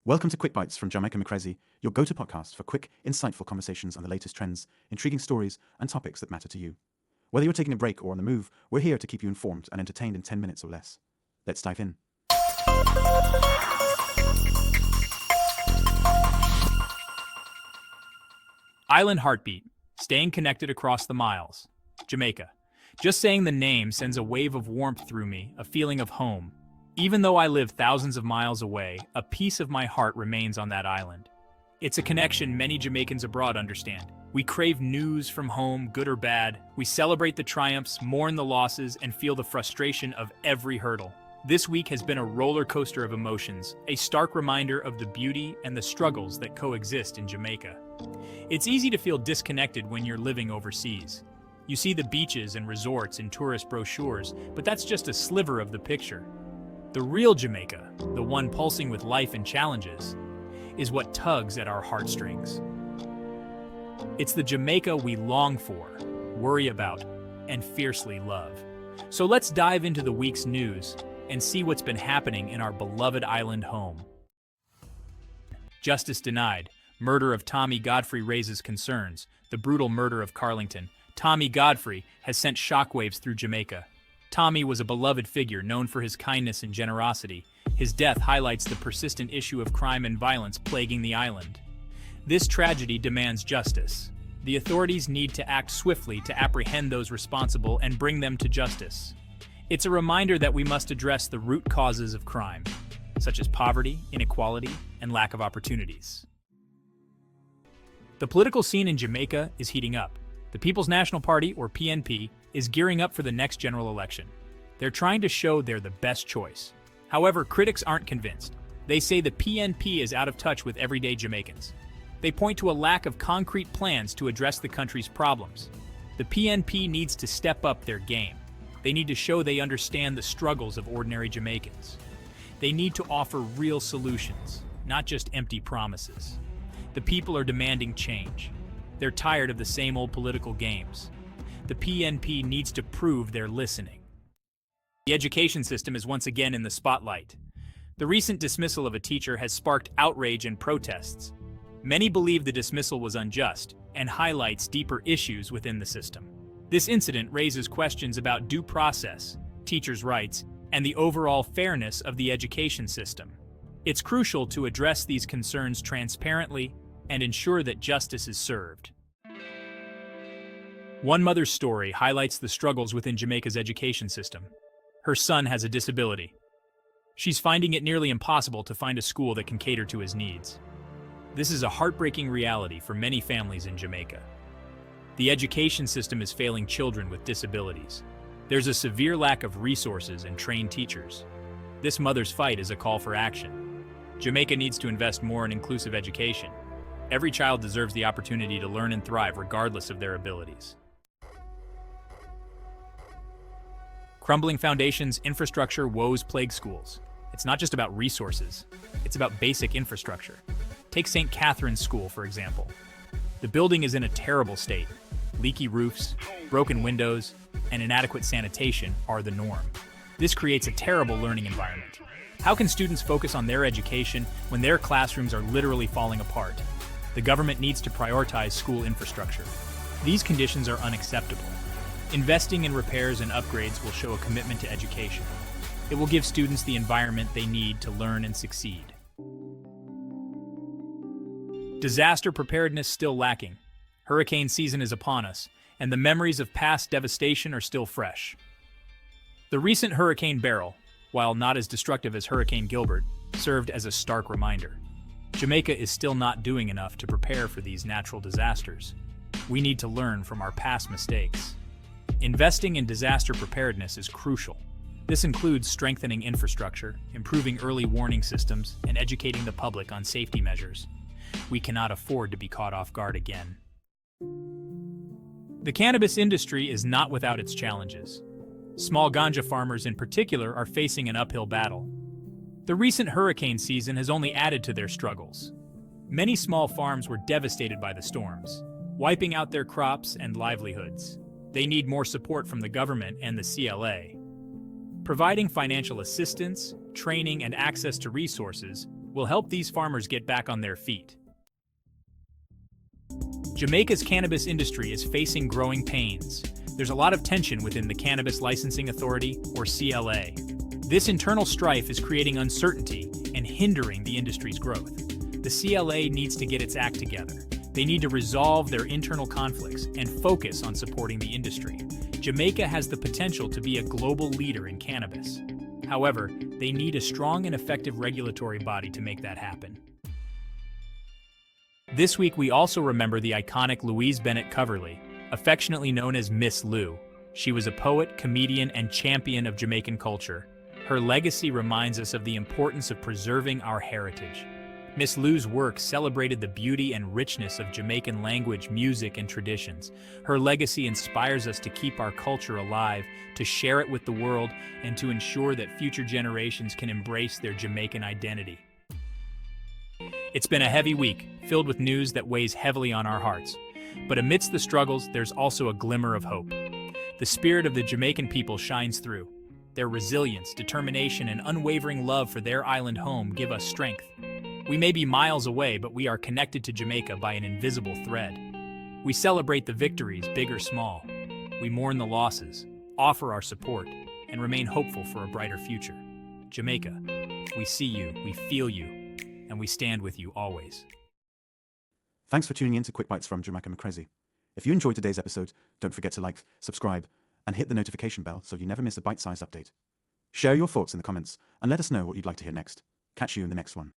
Welcome to KwikBites from Jamaica McCrazy, your go-to podcast for quick, insightful conversations on the latest trends, intriguing stories, and topics that matter to you. Whether you're taking a break or on the move, we're here to keep you informed and entertained in 10 minutes or less. Let's dive in. Island Heartbeat, staying connected across the miles. Jamaica. Just saying the name sends a wave of warmth through me, a feeling of home. Even though I live thousands of miles away, a piece of my heart remains on that island. It's a connection many Jamaicans abroad understand. We crave news from home, good or bad. We celebrate the triumphs, mourn the losses, and feel the frustration of every hurdle. This week has been a roller coaster of emotions, a stark reminder of the beauty and the struggles that coexist in Jamaica. It's easy to feel disconnected when you're living overseas. You see the beaches and resorts in tourist brochures, but that's just a sliver of the picture. The real Jamaica, the one pulsing with life and challenges, is what tugs at our heartstrings. It's the Jamaica we long for, worry about, and fiercely love. So let's dive into the week's news and see what's been happening in our beloved island home. Justice denied. Murder of Tommy Godfrey raises concerns. The brutal murder of Carlington. Tommy Godfrey has sent shockwaves through Jamaica. Tommy was a beloved figure known for his kindness and generosity. His death highlights the persistent issue of crime and violence plaguing the island. This tragedy demands justice. The authorities need to act swiftly to apprehend those responsible and bring them to justice. It's a reminder that we must address the root causes of crime, such as poverty, inequality, and lack of opportunities. The political scene in Jamaica is heating up. The People's National Party, or PNP, is gearing up for the next general election. They're trying to show they're the best choice. However, critics aren't convinced. They say the PNP is out of touch with everyday Jamaicans. They point to a lack of concrete plans to address the country's problems. The PNP needs to step up their game. They need to show they understand the struggles of ordinary Jamaicans. They need to offer real solutions, not just empty promises. The people are demanding change. They're tired of the same old political games. The PNP needs to prove they're listening. The education system is once again in the spotlight. The recent dismissal of a teacher has sparked outrage and protests. Many believe the dismissal was unjust and highlights deeper issues within the system. This incident raises questions about due process, teachers' rights, and the overall fairness of the education system. It's crucial to address these concerns transparently and ensure that justice is served. One mother's story highlights the struggles within Jamaica's education system. Her son has a disability. She's finding it nearly impossible to find a school that can cater to his needs. This is a heartbreaking reality for many families in Jamaica. The education system is failing children with disabilities. There's a severe lack of resources and trained teachers. This mother's fight is a call for action. Jamaica needs to invest more in inclusive education. Every child deserves the opportunity to learn and thrive regardless of their abilities. Crumbling foundations, infrastructure, woes plague schools. It's not just about resources, it's about basic infrastructure. Take St. Catherine's School, for example. The building is in a terrible state. Leaky roofs, broken windows, and inadequate sanitation are the norm. This creates a terrible learning environment. How can students focus on their education when their classrooms are literally falling apart? The government needs to prioritize school infrastructure. These conditions are unacceptable. Investing in repairs and upgrades will show a commitment to education. It will give students the environment they need to learn and succeed. Disaster preparedness still lacking. Hurricane season is upon us, and the memories of past devastation are still fresh. The recent Hurricane Beryl, while not as destructive as Hurricane Gilbert, served as a stark reminder. Jamaica is still not doing enough to prepare for these natural disasters. We need to learn from our past mistakes. Investing in disaster preparedness is crucial. This includes strengthening infrastructure, improving early warning systems, and educating the public on safety measures. We cannot afford to be caught off guard again. The cannabis industry is not without its challenges. Small ganja farmers in particular are facing an uphill battle. The recent hurricane season has only added to their struggles. Many small farms were devastated by the storms, wiping out their crops and livelihoods. They need more support from the government and the CLA. Providing financial assistance, training, and access to resources will help these farmers get back on their feet. Jamaica's cannabis industry is facing growing pains. There's a lot of tension within the Cannabis Licensing Authority, or CLA. This internal strife is creating uncertainty and hindering the industry's growth. The CLA needs to get its act together. They need to resolve their internal conflicts and focus on supporting the industry. Jamaica has the potential to be a global leader in cannabis. However, they need a strong and effective regulatory body to make that happen. This week, we also remember the iconic Louise Bennett Coverley, affectionately known as Miss Lou. She was a poet, comedian, and champion of Jamaican culture. Her legacy reminds us of the importance of preserving our heritage. Miss Lou's work celebrated the beauty and richness of Jamaican language, music, and traditions. Her legacy inspires us to keep our culture alive, to share it with the world, and to ensure that future generations can embrace their Jamaican identity. It's been a heavy week, filled with news that weighs heavily on our hearts. But amidst the struggles, there's also a glimmer of hope. The spirit of the Jamaican people shines through. Their resilience, determination, and unwavering love for their island home give us strength. We may be miles away, but we are connected to Jamaica by an invisible thread. We celebrate the victories, big or small. We mourn the losses, offer our support, and remain hopeful for a brighter future. Jamaica, we see you, we feel you, and we stand with you always. Thanks for tuning in to Quick Bites from Jamaica Crazy. If you enjoyed today's episode, don't forget to like, subscribe, and hit the notification bell so you never miss a bite-sized update. Share your thoughts in the comments and let us know what you'd like to hear next. Catch you in the next one.